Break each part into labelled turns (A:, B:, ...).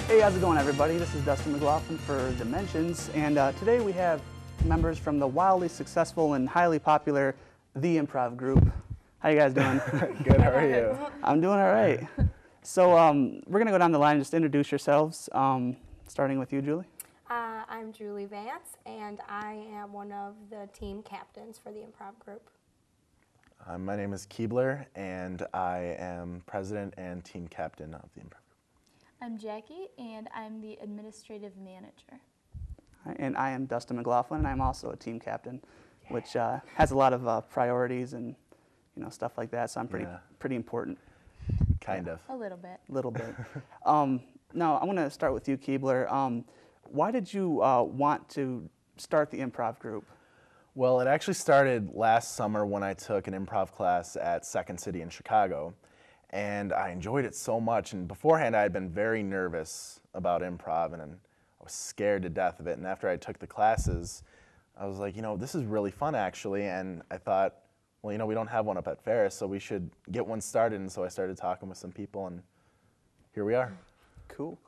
A: Hey, how's it going, everybody? This is Dustin McLaughlin for Dimensions, and today we have members from the wildly successful and highly popular The Improv Group. How you guys doing?
B: Good, how are you?
A: I'm doing all right. So we're going to go down the line and just introduce yourselves, starting with you, Julie.
C: I'm Julie Vance, and I am one of the team captains for the Improv Group.
B: My name is Keebler, and I am president and team captain of the Improv Group.
D: I'm Jackie, and I'm the administrative manager.
A: And I am Dustin McLaughlin, and I'm also a team captain, which has a lot of priorities and stuff like that. So I'm pretty important.
B: Kind of.
D: A little bit.
A: A little bit. Now I'm going to start with you, Keebler. Why did you want to start the Improv Group?
B: Well, it actually started last summer when I took an improv class at Second City in Chicago, and I enjoyed it so much. And beforehand, I had been very nervous about improv, and I was scared to death of it. And after I took the classes, I was like, this is really fun, actually. And I thought, well, we don't have one up at Ferris, so we should get one started. And so I started talking with some people, and here we are.
A: Cool.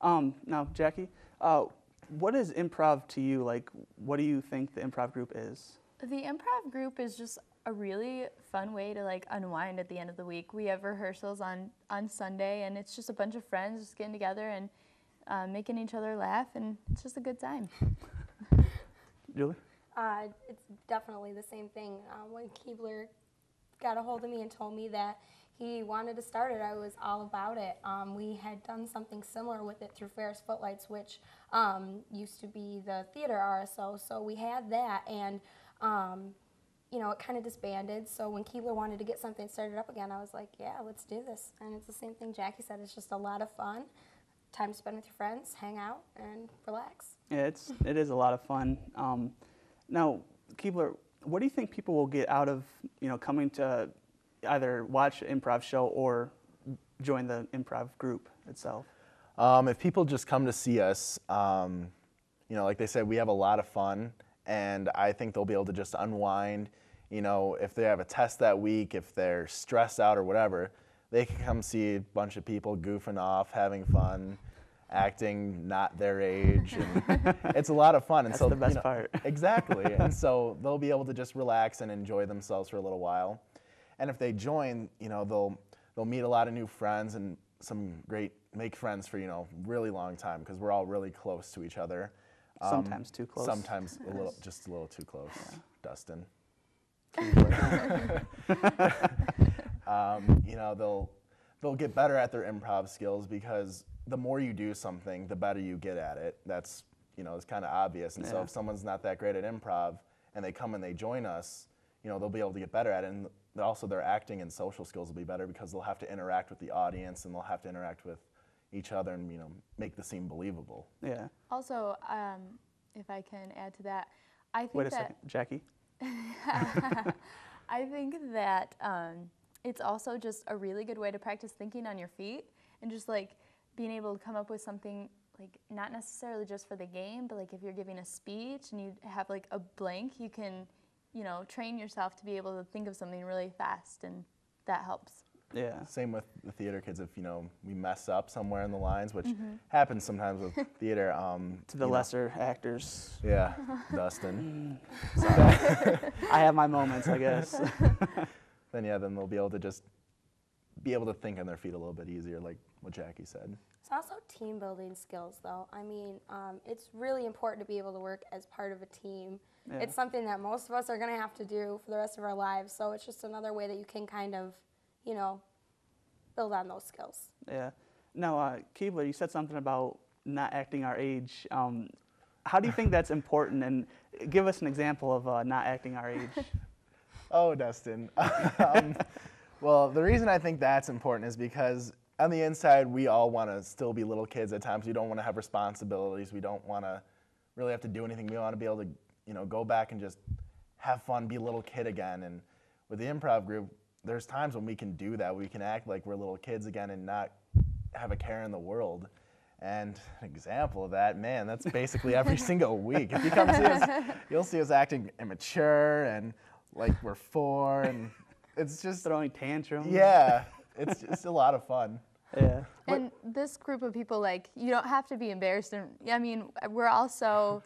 A: Now, Jackie, what is improv to you? Like, what do you think the Improv Group is?
D: The Improv Group is just a really fun way to unwind at the end of the week. We have rehearsals on Sunday, and it's just a bunch of friends just getting together and making each other laugh, and it's just a good time.
A: Julie?
C: It's definitely the same thing. When Keebler got a hold of me and told me that he wanted to start it, I was all about it. We had done something similar with it through Ferris Footlights, which used to be the theater RSO, so we had that, and it kind of disbanded. So when Keebler wanted to get something started up again, I was like, yeah, let's do this. And it's the same thing Jackie said. It's just a lot of fun, time to spend with your friends, hang out, and relax.
A: Yeah, it is a lot of fun. Now, Keebler, what do you think people will get out of coming to either watch an improv show or join the Improv Group itself?
B: If people just come to see us, like they said, we have a lot of fun, and I think they'll be able to just unwind. If they have a test that week, if they're stressed out or whatever, they can come see a bunch of people goofing off, having fun, acting not their age, and it's a lot of fun. And
A: That's
B: so
A: the best part.
B: Exactly, and so they'll be able to just relax and enjoy themselves for a little while. And if they join, they'll meet a lot of new friends and make friends for really long time, because we're all really close to each other.
A: Sometimes too close.
B: Sometimes just a little too close. Yeah. Dustin. They'll get better at their improv skills, because the more you do something, the better you get at it. That's it's kind of obvious. And so if someone's not that great at improv and they come and they join us, they'll be able to get better at it. And also their acting and social skills will be better, because they'll have to interact with the audience, and they'll have to interact with each other and make the scene believable.
A: Yeah.
D: Also, if I can add to that, I think
A: Wait a second, Jackie.
D: I think that it's also just a really good way to practice thinking on your feet, and just being able to come up with something not necessarily just for the game, but if you're giving a speech and you have a blank, you can train yourself to be able to think of something really fast, and that helps.
A: Yeah.
B: Same with the theater kids. If we mess up somewhere in the lines, which happens sometimes with theater.
A: To the lesser actors.
B: Yeah, Dustin.
A: I have my moments, I guess.
B: Then they'll be able to think on their feet a little bit easier, like what Jackie said.
C: It's also team building skills, though. I mean, it's really important to be able to work as part of a team. Yeah. It's something that most of us are going to have to do for the rest of our lives, so it's just another way that you can kind of, build on those skills.
A: Yeah. Now, Keebler, you said something about not acting our age. How do you think that's important? And give us an example of not acting our age.
B: Oh, Dustin. Well, the reason I think that's important is because on the inside, we all want to still be little kids at times. We don't want to have responsibilities. We don't want to really have to do anything. We want to be able to, go back and just have fun, be a little kid again. And with the Improv Group, there's times when we can do that. We can act like we're little kids again and not have a care in the world. And an example of that, man, that's basically every single week. If you come see us, you'll see us acting immature and like we're 4, and it's just
A: throwing tantrums.
B: Yeah, it's just a lot of fun.
A: Yeah.
D: And this group of people, like, you don't have to be embarrassed. And I mean, we're also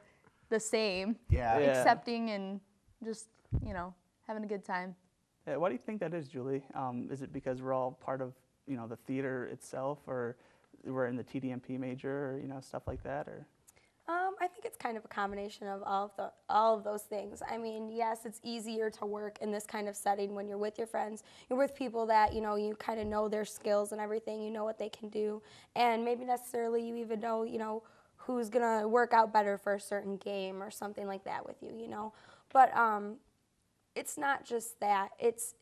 D: the same,
B: Yeah.
A: Yeah.
D: accepting and just, you know, having a good time.
A: Yeah, why do you think that is, Julie? Is it because we're all part of, you know, the theater itself, or we're in the TDMP major, or, you know, stuff like that, or?
C: I think it's kind of a combination of all of those things. I mean, yes, it's easier to work in this kind of setting when you're with your friends. You're with people that, you know, you kind of know their skills and everything. You know what they can do. And maybe necessarily you even know, you know, who's going to work out better for a certain game or something like that with you, you know. But it's not just that. It's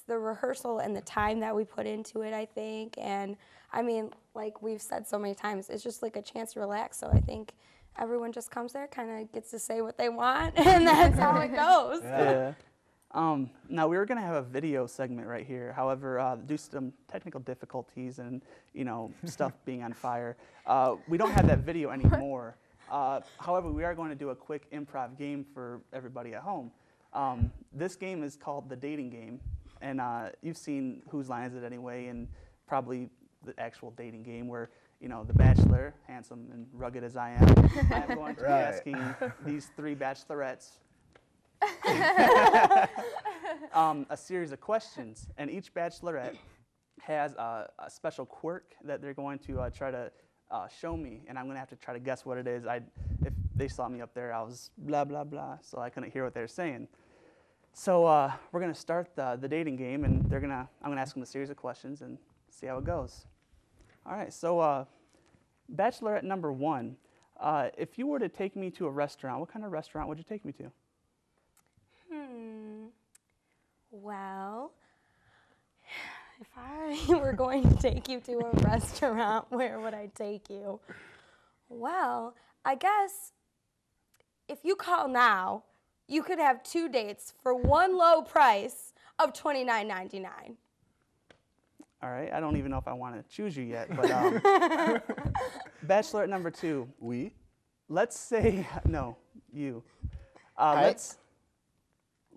C: the rehearsal and the time that we put into it, I think. And, I mean, like we've said so many times, it's just like a chance to relax. So I think everyone just comes there, kind of gets to say what they want, and that's how it goes.
A: Yeah. Now, we were going to have a video segment right here. However, due to some technical difficulties and, you know, stuff being on fire, we don't have that video anymore. However, we are going to do a quick improv game for everybody at home. This game is called the dating game, and you've seen Whose Line Is It Anyway, and probably the actual dating game where, you know, the bachelor, handsome and rugged as I am going to be asking these three bachelorettes a series of questions, and each bachelorette has a special quirk that they're going to try to show me, and I'm going to have to try to guess what it is. If they saw me up there, I was blah, blah, blah, so I couldn't hear what they were saying. So we're going to start the dating game, and I'm going to ask them a series of questions and see how it goes. All right, so bachelorette number 1, if you were to take me to a restaurant, what kind of restaurant would you take me to?
C: Well, if I were going to take you to a restaurant, where would I take you? Well, I guess if you call now, you could have 2 dates for one low price of $29.99.
A: All right, I don't even know if I want to choose you yet, but bachelorette number 2.
B: We?
A: Let's say, no, you.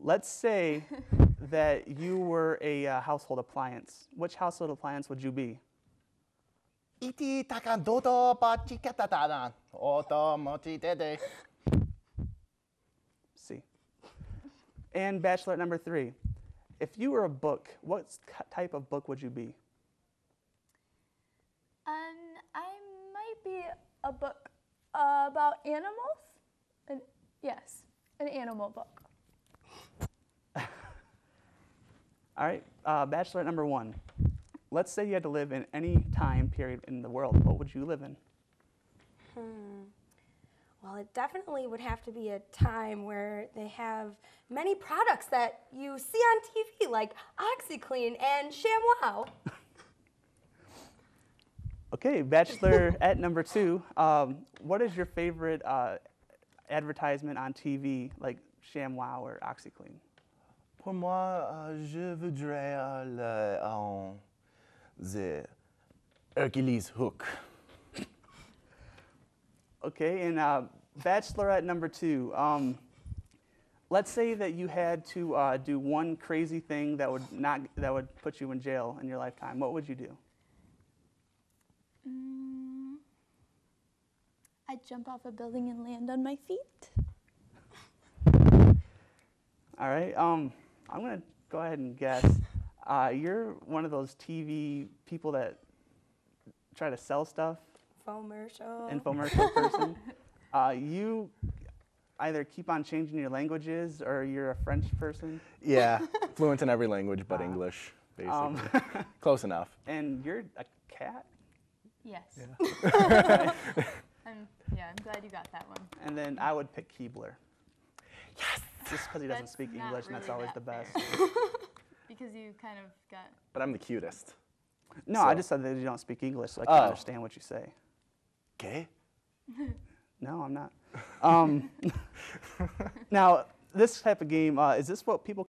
A: Let's say that you were a household appliance. Which household appliance would you be?
B: Iti takan dodo pachikatatadan. Oto mochi dede.
A: See. And bachelorette number 3. If you were a book, what type of book would you be?
D: I might be a book about animals. Yes, an animal book.
A: All right, bachelorette number 1. Let's say you had to live in any time period in the world. What would you live in?
C: Well, it definitely would have to be a time where they have many products that you see on TV, like OxyClean and ShamWow.
A: Okay, bachelorette number 2. What is your favorite advertisement on TV, like ShamWow or OxyClean?
B: Pour moi, je voudrais the Hercules hook.
A: Okay, and bachelorette number 2. Let's say that you had to do one crazy thing that would put you in jail in your lifetime. What would you do?
D: I'd jump off a building and land on my feet.
A: All right, I'm going to go ahead and guess. You're one of those TV people that try to sell stuff. Infomercial person. You either keep on changing your languages or you're a French person.
B: Yeah, fluent in every language but English, basically. Close enough.
A: And you're a cat?
D: Yes.
B: Yeah.
D: I'm glad you got that one.
A: And then I would pick Keebler.
B: Yes!
A: Just because he doesn't
D: That's
A: speak
D: not
A: English, and that's
D: really
A: always
D: that
A: the best.
D: Because you kind of got...
B: But I'm the cutest.
A: No,
B: So-
A: I just said that you don't speak English, so I can't understand what you say.
B: Okay.
A: No, I'm not. Now, this type of game, is this what people